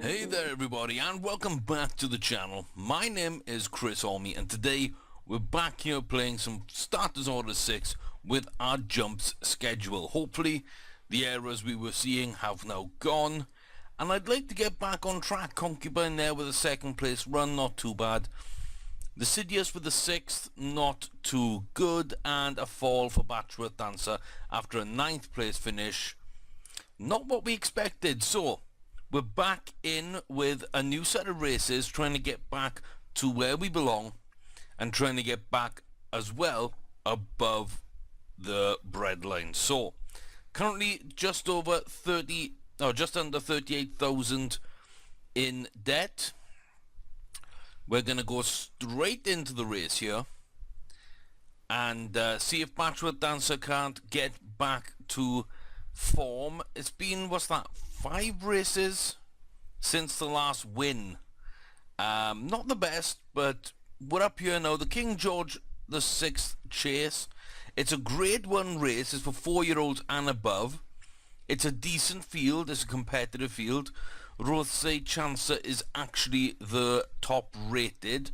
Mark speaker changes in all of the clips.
Speaker 1: Hey there everybody and welcome back to the channel. My name is Chris Olmy and today we're back here playing some Starters Order 6 with our jumps schedule. Hopefully the errors we were seeing have now gone and I'd like to get back on track. Concubine there with a second place run, not too bad. The Sidious with the 6th, not too good, and a fall for Bachelor Dancer after a 9th place finish. Not what we expected, so we're back in with a new set of races, trying to get back to where we belong and trying to get back as well above the breadline. So currently just under 38,000 in debt. We're going to go straight into the race here and see if Bachelor Dancer can't get back to form. It's been, what's that, 5 races since the last win. Not the best, but we're up here now. The King George the 6th chase. It's a grade 1 race. It's for 4-year-olds and above. It's a decent field. It's a competitive field. Rosé Chancer is actually the top rated.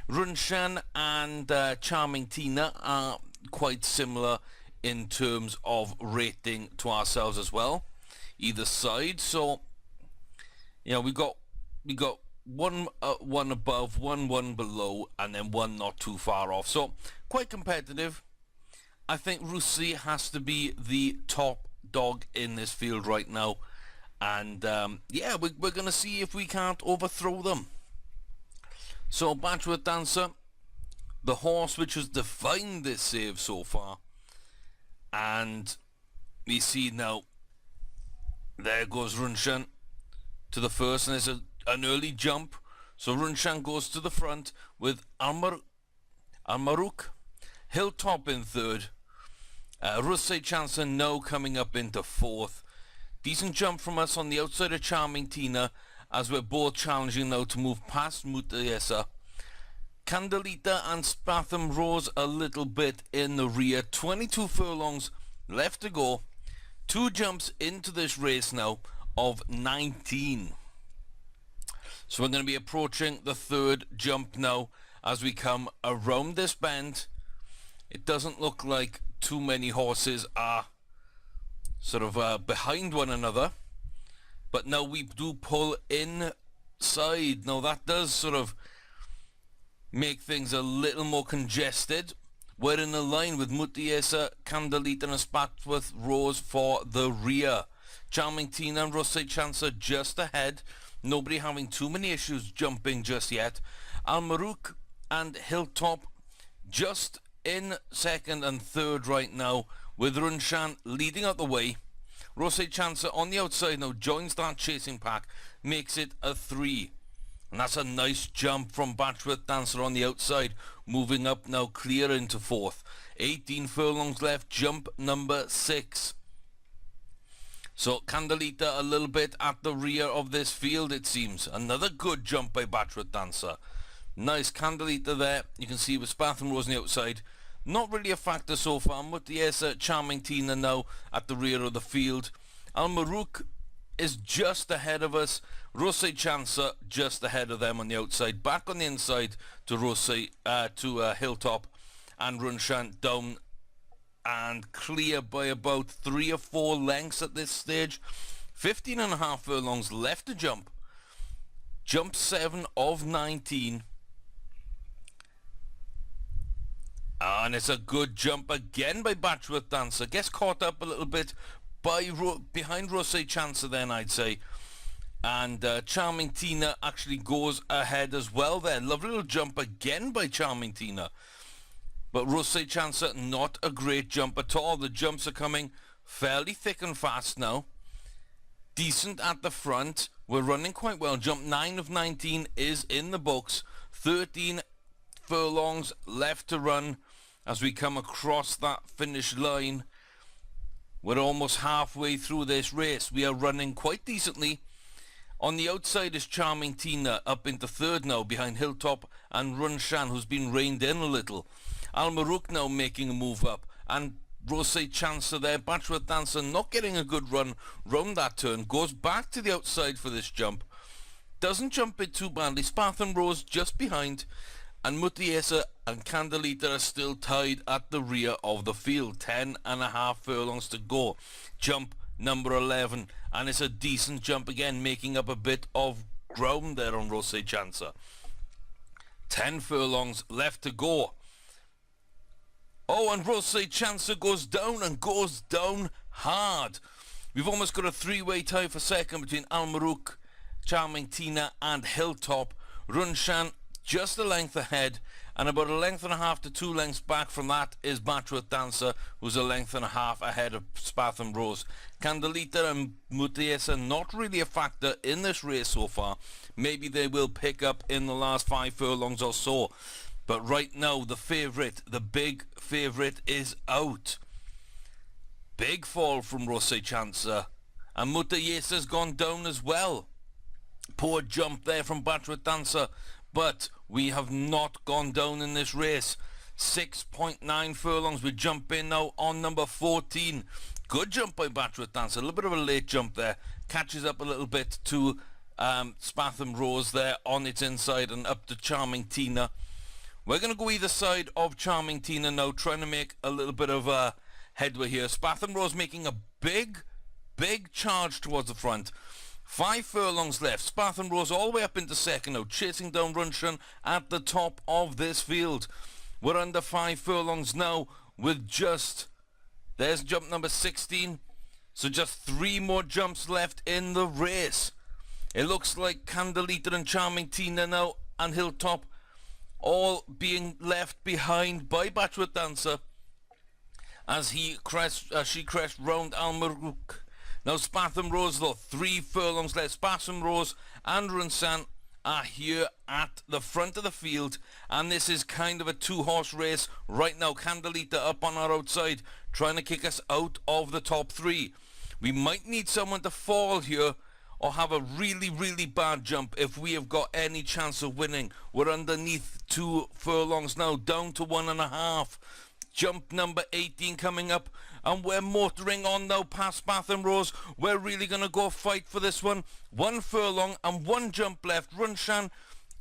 Speaker 1: Runshan and Charming Tina are quite similar in terms of rating to ourselves as well, either side. So you know, we got one above, one below, and then one not too far off, so quite competitive. I think Russi has to be the top dog in this field right now, and yeah, we're gonna see if we can't overthrow them. So Bachelor Dancer, the horse which has defined this save so far, and we see now there goes Runshan to the first, and there's an early jump, so Runshan goes to the front with Almaruk, Hilltop in third, Russe Chancer now coming up into 4th. Decent jump from us on the outside of Charming Tina as we're both challenging now to move past Mutayesa. Candelita and Spatham Rose a little bit in the rear. 22 furlongs left to go. 2 jumps into this race now of 19. So we're going to be approaching the 3rd jump now as we come around this bend. It doesn't look like too many horses are sort of behind one another, but now we do pull inside. Now that does sort of make things a little more congested. We're in a line with Mutiesa, Candelita and Spathworth Rose for the rear. Charming Tina and Rosé Chancer just ahead. Nobody having too many issues jumping just yet. Almaruk and Hilltop just in 2nd and 3rd right now, with Runshan leading out the way. Rosé Chancer on the outside now joins that chasing pack, makes it a 3. And that's a nice jump from Bachelor Dancer on the outside, moving up now clear into 4th. 18 furlongs left, jump number 6. So Candelita a little bit at the rear of this field, it seems. Another good jump by Bachelor Dancer. Nice Candelita there. You can see with Spatham Rose on the outside. Not really a factor so far. Mutiesa, Charming Tina now at the rear of the field. Almaruk is just ahead of us. Rosé Chancer just ahead of them on the outside. Back on the inside to Hilltop, and Runshan down and clear by about 3 or 4 lengths at this stage. 15.5 furlongs left to jump. Jump 7 of 19. And it's a good jump again by Bachelor Dancer. Gets caught up a little bit by behind Rosé Chancer then, I'd say. And Charming Tina actually goes ahead as well there. Lovely little jump again by Charming Tina. But Rosé Chancer, not a great jump at all. The jumps are coming fairly thick and fast now. Decent at the front. We're running quite well. Jump 9 of 19 is in the books. 13 furlongs left to run as we come across that finish line. We're almost halfway through this race. We are running quite decently. On the outside is Charming Tina up into 3rd now behind Hilltop and Runshan, who's been reined in a little. Almaruk now making a move up, and Rosé Chancer there. Bachelor Dancer not getting a good run round that turn. Goes back to the outside for this jump. doesn't jump it too badly. Spatham Rose just behind, and Mutiesa and Candelita are still tied at the rear of the field. 10.5 furlongs to go. Jump number 11, and it's a decent jump again, making up a bit of ground there on Rose Chancer. 10 furlongs left to go. Oh, and Rose Chancer goes down, and goes down hard. We've almost got a three-way tie for second between Almarook, Charming Tina and Hilltop. Runshan just a length ahead, and about a length and a half to 2 lengths back from that is Batchworth Dancer, who's a length and a half ahead of Spatham Rose. Candelita and Mutiesa not really a factor in this race so far. Maybe they will pick up in the last 5 furlongs or so. But right now, the favourite, the big favourite, is out. Big fall from Rose Chancer. And Mutiesa's gone down as well. Poor jump there from Batchworth Dancer. But we have not gone down in this race. 6.9 furlongs. We jump in now on number 14. Good jump by Batchworth Dancer. A little bit of a late jump there. Catches up a little bit to Spatham Rose there on its inside, and up to Charming Tina. We're going to go either side of Charming Tina now, trying to make a little bit of headway here. Spatham Rose making a big charge towards the front. 5 furlongs left. Spatham Rose all the way up into second now, chasing down Runshan at the top of this field. We're under 5 furlongs now with just... There's jump number 16. So just 3 more jumps left in the race. It looks like Candelita and Charming Tina now and Hilltop all being left behind by Batchworth Dancer as she crests round Almarook. Now Spatham Rose though, 3 furlongs left. Spatham Rose and Runsan are here at the front of the field, and this is kind of a 2-horse race right now. Candelita up on our outside, trying to kick us out of the top 3. We might need someone to fall here or have a really bad jump if we have got any chance of winning. We're underneath 2 furlongs now, down to 1.5. Jump number 18 coming up, and we're motoring on now past Spatham Rose. We're really going to go fight for this one. 1 furlong and 1 jump left. Runshan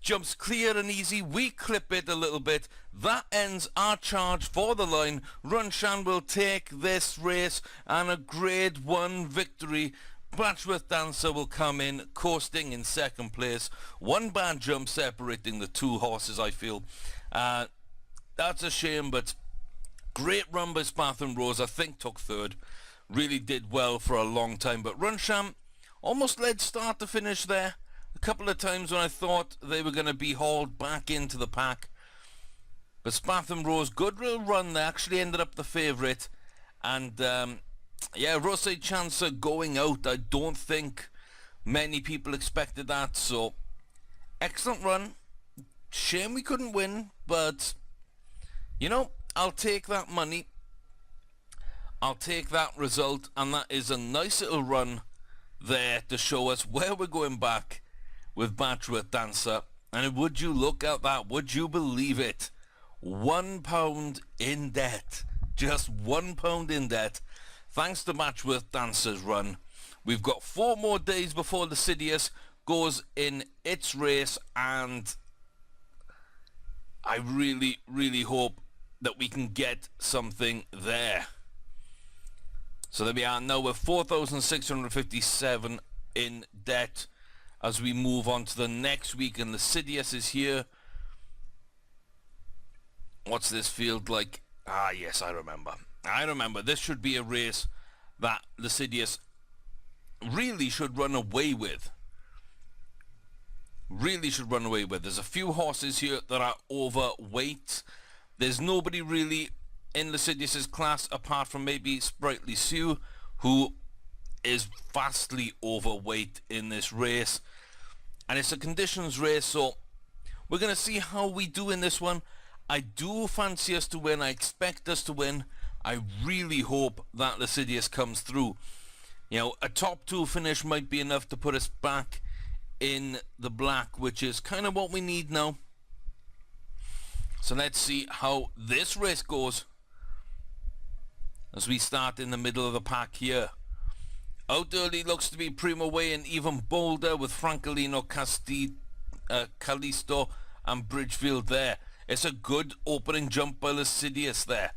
Speaker 1: jumps clear and easy. We clip it a little bit. That ends our charge for the line. Runshan will take this race and a grade 1 victory. Batchworth Dancer will come in coasting in second place. 1 bad jump separating the 2 horses, I feel. That's a shame, but great run by Spatham Rose. I think took third. Really did well for a long time. But Runsham almost led start to finish there. A couple of times when I thought they were going to be hauled back into the pack. But Spatham Rose, good real run there. Actually ended up the favourite. And yeah, Rose Chancer going out. I don't think many people expected that. So, excellent run. Shame we couldn't win. But, you know, I'll take that money. I'll take that result. And that is a nice little run there to show us where we're going back with Batchworth Dancer. And would you look at that? Would you believe it? £1 in debt. Just £1 in debt. Thanks to Batchworth Dancer's run. We've got 4 more days before Lascivious goes in its race, and I really hope that we can get something there. So there we are now. We're 4,657 in debt as we move on to the next week, and Lascivious is here. What's this field like? Ah, yes, I remember. This should be a race that Lascivious really should run away with. There's a few horses here that are overweight. There's nobody really in Lascivious's class apart from maybe Sprightly Sue, who is vastly overweight in this race. And it's a conditions race, so we're going to see how we do in this one. I do fancy us to win. I expect us to win. I really hope that Lascivious comes through. You know, a top 2 finish might be enough to put us back in the black, which is kind of what we need now. So let's see how this race goes as we start in the middle of the pack here. Out early looks to be Primo Way and even bolder with Francolino, Callisto and Bridgefield there. It's a good opening jump by Lascivious there.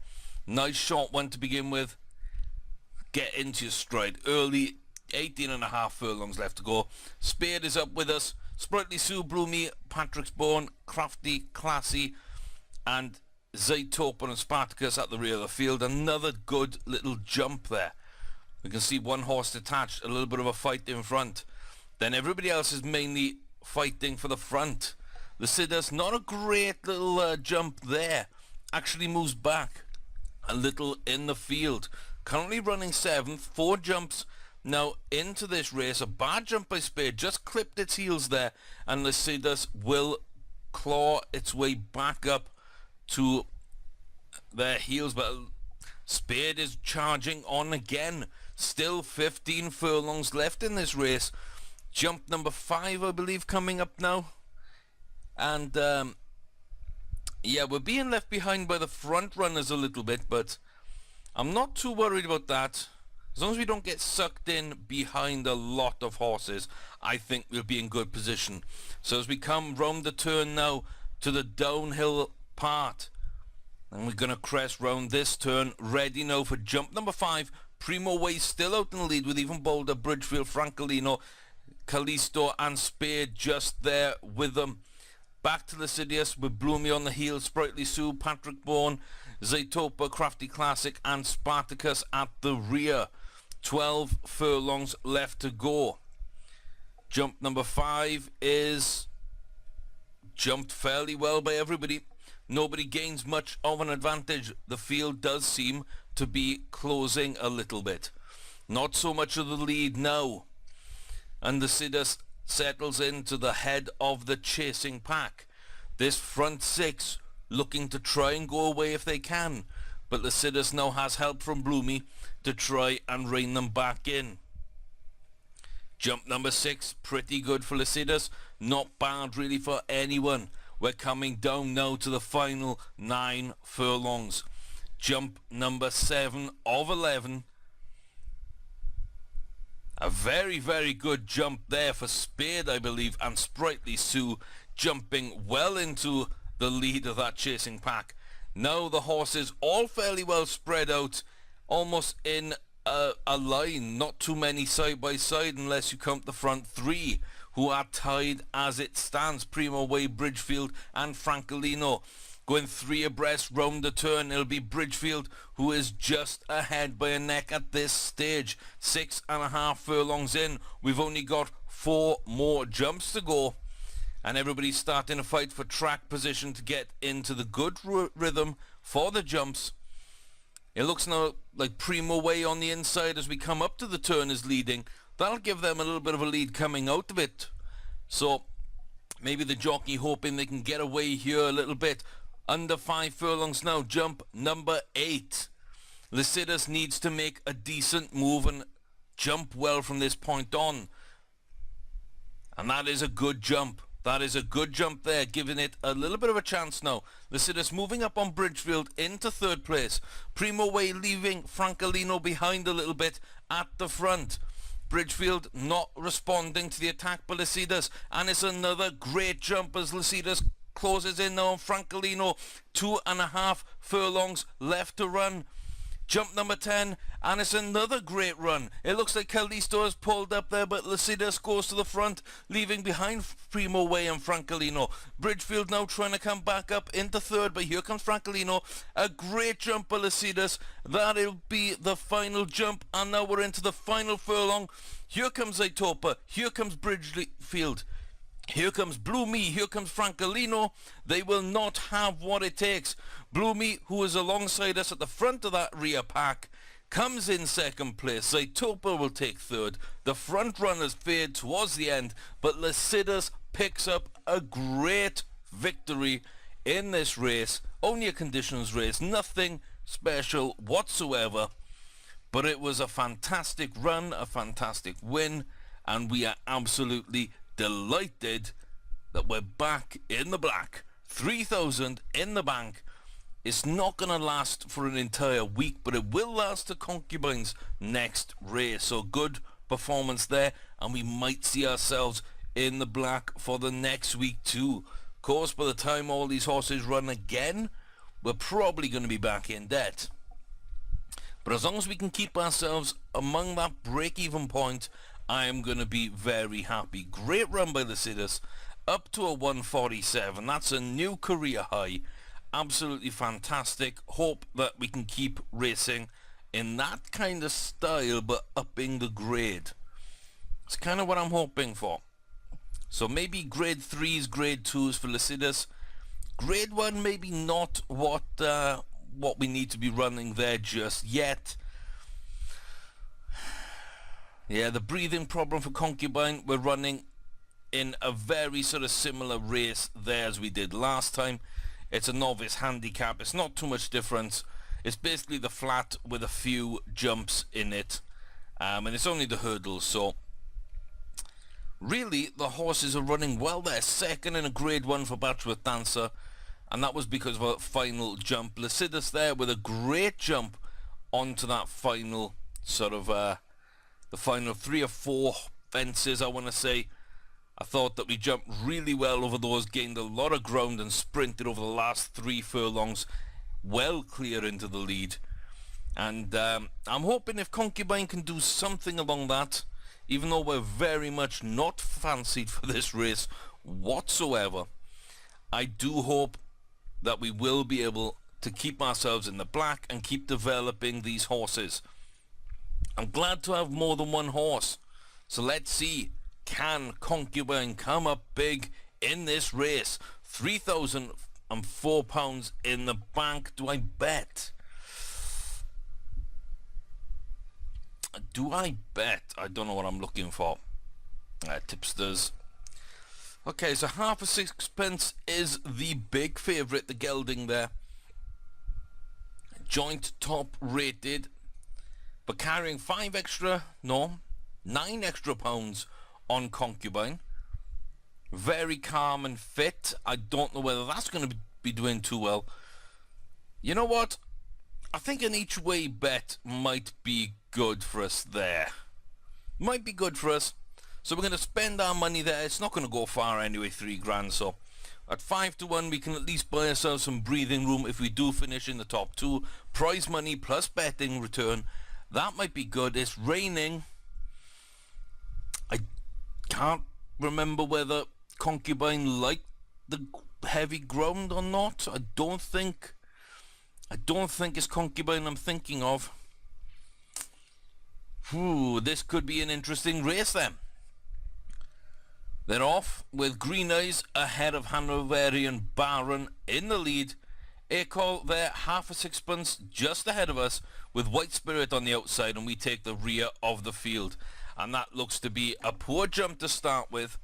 Speaker 1: Nice short one to begin with. Get into your stride early. 18.5 furlongs left to go. Spade is up with us. Sprightly Sue, Bloomy, Patrick's Born, Crafty, Classy and Zaytopen and Spartacus at the rear of the field. Another good little jump there. We can see one horse detached, a little bit of a fight in front. Then everybody else is mainly fighting for the front. The Sidders, not a great little jump there. Actually moves back a little in the field. Currently running 7th, 4 jumps now into this race. A bad jump by Spade, just clipped its heels there. And Lascivious will claw its way back up to their heels. But Spade is charging on again. Still 15 furlongs left in this race. Jump number 5, I believe, coming up now. And yeah, we're being left behind by the front runners a little bit, but I'm not too worried about that. As long as we don't get sucked in behind a lot of horses, I think we'll be in good position. So as we come round the turn now to the downhill part, and we're going to crest round this turn, ready now for jump number 5. Primo Way still out in the lead with even bolder Bridgefield, Francolino, Callisto and Spade just there with them. Back to Lascivious with Bloomy on the heels, Sprightly Sue, Patrick Bourne, Zaytopa, Crafty Classic and Spartacus at the rear. 12 furlongs left to go. Jump number 5 is jumped fairly well by everybody. Nobody gains much of an advantage. The field does seem to be closing a little bit. Not so much of the lead now. And the Sidders settles into the head of the chasing pack. This front 6 looking to try and go away if they can. But the Sidders now has help from Bloomy to try and rein them back in. Jump number 6, pretty good for Lascivious. Not bad really for anyone. We're coming down now to the final 9 furlongs. Jump number 7 of 11. A very, very good jump there for Spade, I believe, and Sprightly Sue jumping well into the lead of that chasing pack. Now the horses all fairly well spread out, almost in a line, not too many side by side unless you count the front 3 who are tied as it stands. Primo Way, Bridgefield and Francolino going 3 abreast round the turn. It'll be Bridgefield who is just ahead by a neck at this stage. 6.5 furlongs in. We've only got 4 more jumps to go. And everybody's starting to fight for track position to get into the good rhythm for the jumps. It looks now like Primo Way on the inside as we come up to the turn is leading. That'll give them a little bit of a lead coming out of it. So maybe the jockey hoping they can get away here a little bit. Under 5 furlongs now, jump number 8. Lascivious needs to make a decent move and jump well from this point on. And that is a good jump. That is a good jump there, giving it a little bit of a chance now. Lascivious moving up on Bridgefield into 3rd place. Primo Way leaving Francolino behind a little bit at the front. Bridgefield not responding to the attack by Lascivious, and it's another great jump as Lascivious closes in now on Francolino. 2.5 furlongs left to run. Jump number 10, and it's another great run. It looks like Callisto has pulled up there, but Lascivious goes to the front, leaving behind Primo Way and Francolino. Bridgefield now trying to come back up into 3rd, but here comes Francolino. A great jump by Lascivious. That'll be the final jump, and now we're into the final furlong. Here comes Zaytopa. Here comes Bridgefield. Here comes Bloomy, here comes Francolino. They will not have what it takes. Bloomy, who is alongside us at the front of that rear pack, comes in 2nd place. Zaytopa will take 3rd. The front runners fade towards the end, but Lascivious picks up a great victory in this race. Only a conditions race, nothing special whatsoever. But it was a fantastic run, a fantastic win, and we are absolutely delighted that we're back in the black. 3,000 in the bank. It's not going to last for an entire week, but it will last to Concubine's next race. So good performance there, and we might see ourselves in the black for the next week too. Of course, by the time all these horses run again, we're probably going to be back in debt. But as long as we can keep ourselves among that break-even point, I am going to be very happy. Great run by Lycidas, up to a 147. That's a new career high. Absolutely fantastic. Hope that we can keep racing in that kind of style, but upping the grade. It's kind of what I'm hoping for. So maybe grade 3s, grade 2s for Lycidas. Grade 1 maybe not what we need to be running there just yet. Yeah, the breathing problem for Concubine, we're running in a very sort of similar race there as we did last time. It's a novice handicap. It's not too much difference. It's basically the flat with a few jumps in it. And it's only the hurdles, so really the horses are running well there. Second in a grade 1 for Batchworth Dancer, and that was because of a final jump. Lycidas there with a great jump onto that final sort of the final 3 or 4 fences, I want to say. I thought that we jumped really well over those, gained a lot of ground and sprinted over the last 3 furlongs, well clear into the lead. And I'm hoping if Concubine can do something along that, even though we're very much not fancied for this race whatsoever, I do hope that we will be able to keep ourselves in the black and keep developing these horses. I'm glad to have more than one horse. So let's see, can Concubine come up big in this race? £3,004 in the bank. Do I bet? I don't know what I'm looking for. Tipsters. Okay, so half a sixpence is the big favourite, the gelding there. Joint top rated, but carrying 9 extra pounds on Concubine. Very calm and fit. I don't know whether that's going to be doing too well. You know what? I think an each way bet might be good for us there. Might be good for us. So we're going to spend our money there. It's not going to go far anyway, 3 grand. So at 5 to 1, we can at least buy ourselves some breathing room if we do finish in the top 2. Prize money plus betting return. That might be good. It's raining. I can't remember whether Concubine liked the heavy ground or not. I don't think it's Concubine I'm thinking of. This could be an interesting race then. They're off with Green Eyes ahead of Hanoverian Baron in the lead. Acol there, half a sixpence just ahead of us with White Spirit on the outside, and we take the rear of the field. And that looks to be a poor jump to start with.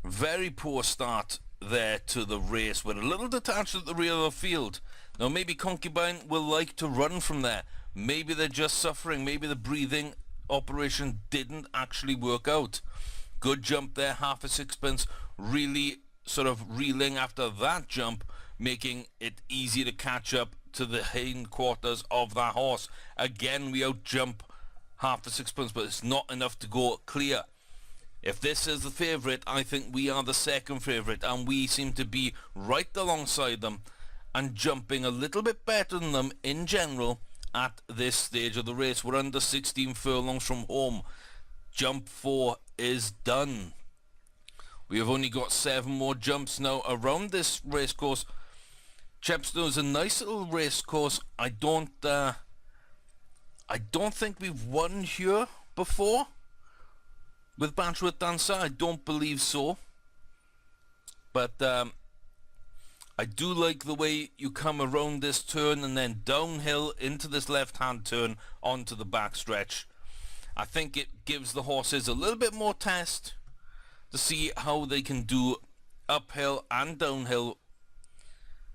Speaker 1: Very poor start there to the race. We're a little detached at the rear of the field. Now maybe Concubine will like to run from there. Maybe they're just suffering. Maybe the breathing operation didn't actually work out. Good jump there, half a sixpence. Really sort of reeling after that jump, making it easy to catch up to the hindquarters of that horse. Again, we out jump half a sixpence, but it's not enough to go clear. If this is the favourite, I think we are the second favourite, and we seem to be right alongside them and jumping a little bit better than them in general at this stage of the race. We're under 16 furlongs from home. Jump 4 is done. We have only got 7 more jumps now around this race course. Chepstow is a nice little race course. I don't think we've won here before with Batchworth Dancer. I don't believe so. But I do like the way you come around this turn and then downhill into this left-hand turn onto the backstretch. I think it gives the horses a little bit more test to see how they can do uphill and downhill.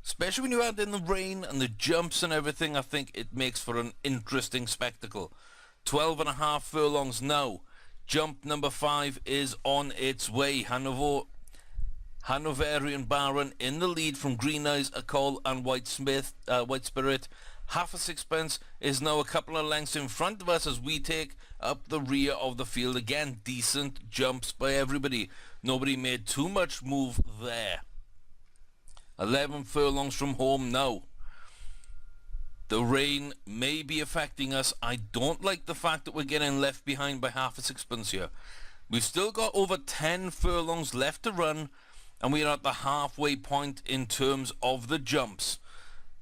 Speaker 1: Especially when you add in the rain and the jumps and everything, I think it makes for an interesting spectacle. 12.5 furlongs now. Jump number 5 is on its way. Hanoverian Baron in the lead from Green Eyes, Acol and White Spirit. Half a Sixpence is now a couple of lengths in front of us as we take up the rear of the field again. Decent jumps by everybody. Nobody made too much move there. 11 furlongs from home now. The rain may be affecting us. I don't like the fact that we're getting left behind by half a sixpence here. We've still got over 10 furlongs left to run, and we are at the halfway point in terms of the jumps.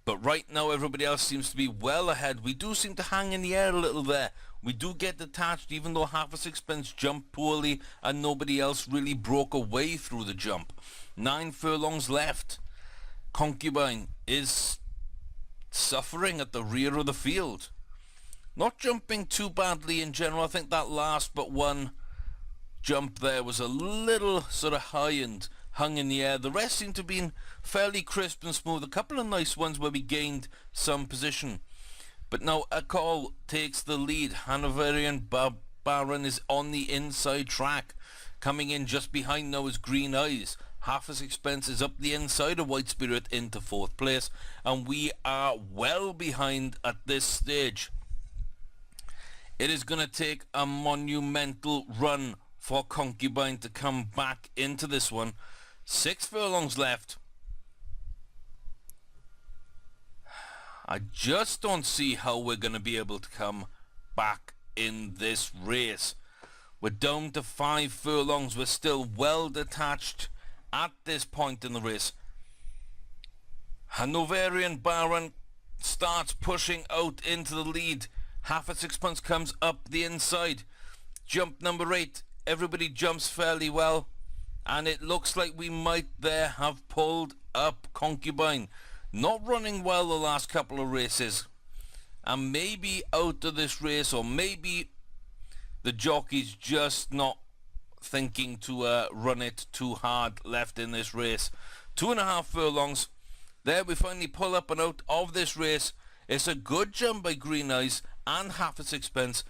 Speaker 1: But right now everybody else seems to be well ahead. We do seem to hang in the air a little there. We do get detached even though half a sixpence jumped poorly and nobody else really broke away through the jump. 9 furlongs left. Concubine is suffering at the rear of the field. Not jumping too badly in general. I think that last but one jump there was a little sort of high and hung in the air. The rest seemed to have been fairly crisp and smooth. A couple of nice ones where we gained some position. But now Akol takes the lead. Hanoverian Baron is on the inside track. Coming in just behind now is Green Eyes. Half a Sixpence is up the inside of White Spirit into 4th place. And we are well behind at this stage. It is going to take a monumental run for Concubine to come back into this one. 6 furlongs left. I just don't see how we're going to be able to come back in this race. We're down to 5 furlongs. We're still well detached at this point in the race. Hanoverian Baron starts pushing out into the lead. Half a sixpence comes up the inside. Jump number 8. Everybody jumps fairly well. And it looks like we might there have pulled up Concubine. Not running well the last couple of races. And maybe out of this race, or maybe the jockey's just not thinking to run it too hard left in this race. 2.5 furlongs. There we finally pull up and out of this race. It's a good jump by Green Eyes and Half a Sixpence.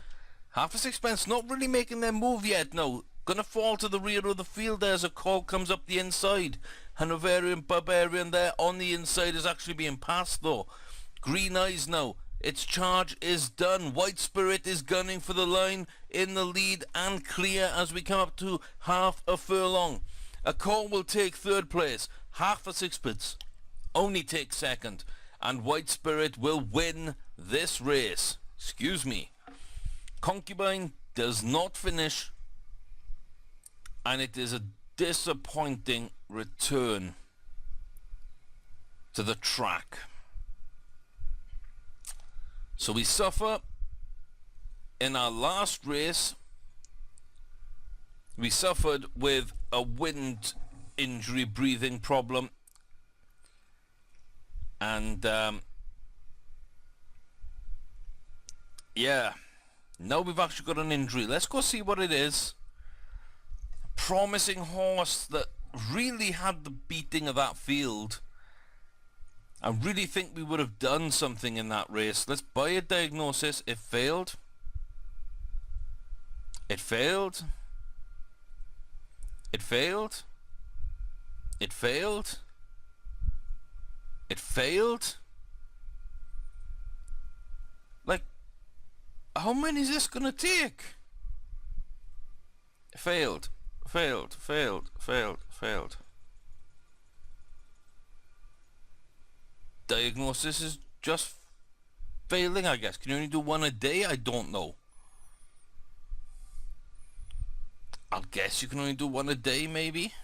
Speaker 1: Half a Sixpence not really making their move yet. No, gonna fall to the rear of the field there as a call comes up the inside. Hanoverian Barbarian there on the inside is actually being passed though. Green Eyes now. Its charge is done. White Spirit is gunning for the line in the lead and clear as we come up to half a furlong. A call will take 3rd place. Half a Sixpence only takes 2nd. And White Spirit will win this race. Excuse me. Concubine does not finish. And it is a disappointing return to the track. So we suffer in our last race. We suffered with a wind injury, breathing problem. And yeah, now we've actually got an injury. Let's go see what it is. Promising horse that really had the beating of that field. I really think we would have done something in that race. Let's buy a diagnosis. It failed. It failed. It failed. It failed. It failed. Like, how many is this gonna take? It failed. Failed. Diagnosis is just failing, I guess. Can you only do 1 a day? I don't know. I'll guess you can only do 1 a day, maybe.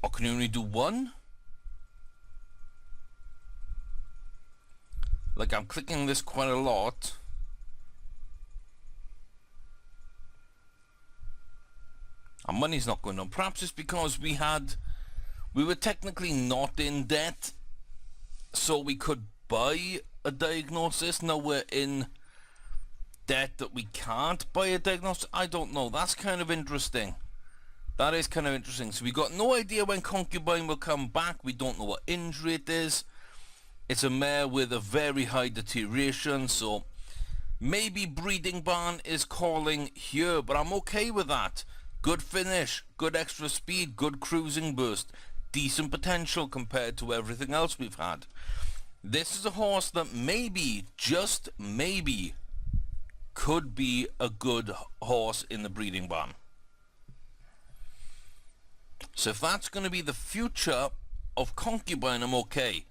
Speaker 1: Or can you only do 1? Like, I'm clicking this quite a lot. Our money's not going on. Perhaps it's because we were technically not in debt, so we could buy a diagnosis. Now we're in debt that we can't buy a diagnosis. I don't know. That's kind of interesting. That is kind of interesting. So we got no idea when Concubine will come back. We don't know what injury it is. It's a mare with a very high deterioration, so maybe Breeding Barn is calling here, but I'm okay with that. Good finish, good extra speed, good cruising burst. decent potential compared to everything else we've had. This is a horse that maybe, just maybe, could be a good horse in the breeding barn. So if that's going to be the future of Concubine, I'm okay.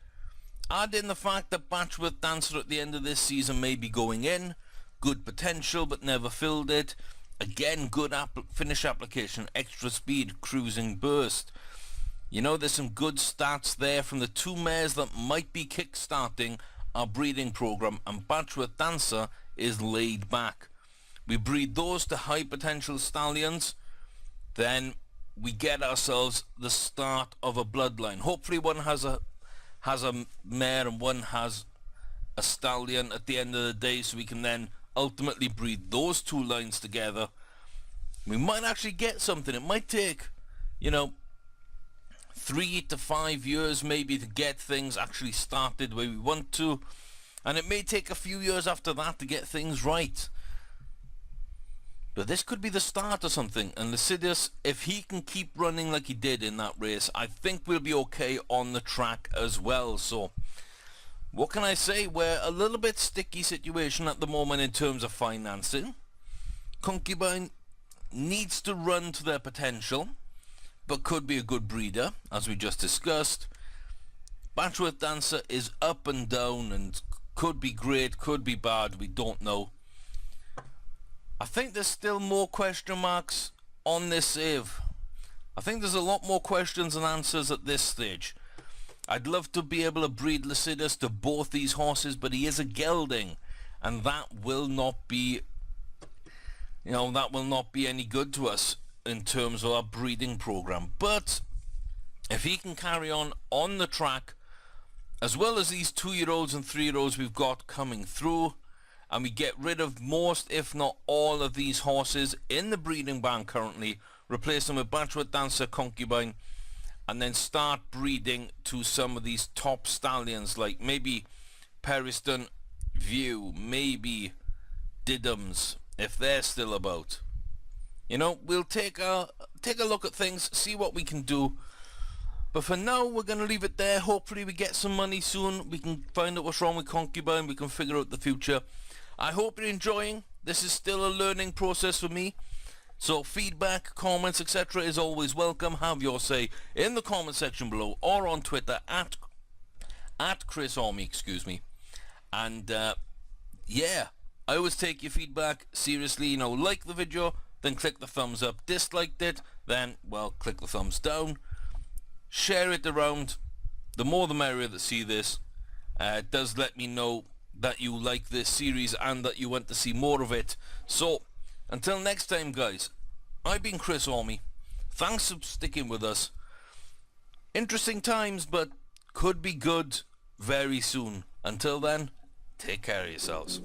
Speaker 1: Add in the fact that Batchworth Dancer at the end of this season may be going in. Good potential, but never filled it. Again, good finish application, extra speed, cruising burst. You know, there's some good stats there from the two mares that might be kick-starting our breeding program, and Batchworth Dancer is laid back. We breed those to high potential stallions, then we get ourselves the start of a bloodline. Hopefully one has a mare and one has a stallion at the end of the day, so we can then ultimately breed those two lines together. We might actually get something. It might take, 3 to 5 years maybe to get things actually started where we want to, and it may take a few years after that to get things right. But this could be the start of something, and Lycidius, if he can keep running like he did in that race, I think we'll be okay on the track as well. So what can I say? We're a little bit sticky situation at the moment in terms of financing. Concubine needs to run to their potential, but could be a good breeder, as we just discussed. Batchworth Dancer is up and down and could be great, could be bad, we don't know. I think there's still more question marks on this save. I think there's a lot more questions and answers at this stage. I'd love to be able to breed Lycidius to both these horses, but he is a gelding, and that will not be, any good to us in terms of our breeding program. But if he can carry on the track, as well as these 2-year-olds and 3-year-olds we've got coming through, and we get rid of most, if not all, of these horses in the breeding barn currently, replace them with Batchworth Dancer, Concubine, and then start breeding to some of these top stallions, like maybe Periston, View, maybe Diddums, if they're still about. We'll take a look at things, see what we can do. But for now, we're going to leave it there. Hopefully we get some money soon. We can find out what's wrong with Concubine. We can figure out the future. I hope you're enjoying. This is still a learning process for me. So feedback, comments, etc. is always welcome. Have your say in the comment section below or on Twitter at Chris Army, And yeah, I always take your feedback seriously. Like the video, then click the thumbs up. Disliked it, then, well, click the thumbs down. Share it around. The more the merrier that see this. It does let me know that you like this series and that you want to see more of it. So until next time, guys, I've been Chris Army. Thanks for sticking with us. Interesting times, but could be good very soon. Until then, take care of yourselves.